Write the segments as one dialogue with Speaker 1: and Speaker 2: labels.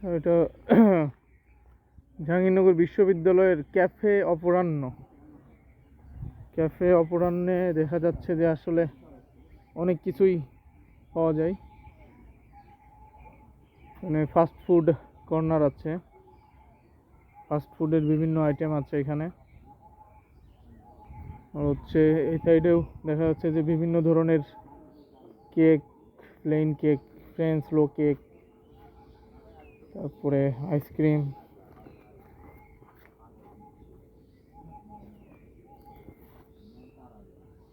Speaker 1: এটা জাহাঙ্গীরনগর বিশ্ববিদ্যালয়ের ক্যাফে অপরাহ্নে দেখা যাচ্ছে যে আসলে অনেক কিছুই পাওয়া যায়। মানে ফাস্ট ফুড কর্নার আছে, ফাস্ট ফুডের বিভিন্ন আইটেম আছে এখানে। আর হচ্ছে এই সাইডেও দেখা যাচ্ছে যে বিভিন্ন ধরনের কেক, প্লেন কেক, ফ্রেঞ্চ লো কেক, তারপরে আইসক্রিম,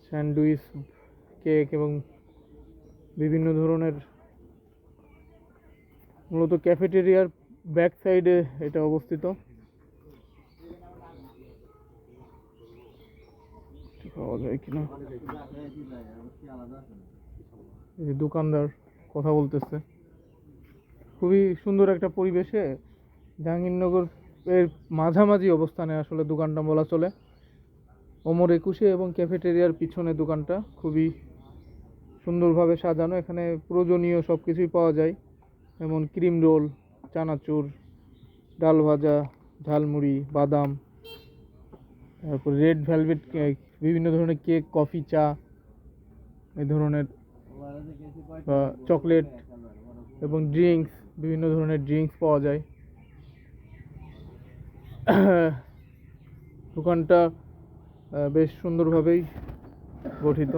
Speaker 1: স্যান্ডউইচ, কেক এবং বিভিন্ন ধরনের, মূলত ক্যাফেটেরিয়ার ব্যাক সাইডে এটা অবস্থিত। পাওয়া যায় কিনা, এই দোকানদার কথা বলতেছে। খুবই সুন্দর একটা পরিবেশে জাহাঙ্গীরনগর এর মাঝামাঝি অবস্থানে আসলে দোকানটা বলা চলে। ওমর 21 এবং ক্যাফেটেরিয়ার পিছনে দোকানটা খুবই সুন্দরভাবে সাজানো। এখানে প্রয়োজনীয় সব কিছুই পাওয়া যায়, যেমন ক্রিম রোল, চানাচুর, ডাল ভাজা, ঝালমুড়ি, বাদাম, তারপর রেড ভেলভেট কেক, বিভিন্ন ধরনের কেক, কফি, চা, এই ধরনের চকলেট এবং ড্রিঙ্কস, বিভিন্ন ধরনের ড্রিঙ্কস পাওয়া যায়। দোকানটা বেশ সুন্দরভাবেই গঠিত।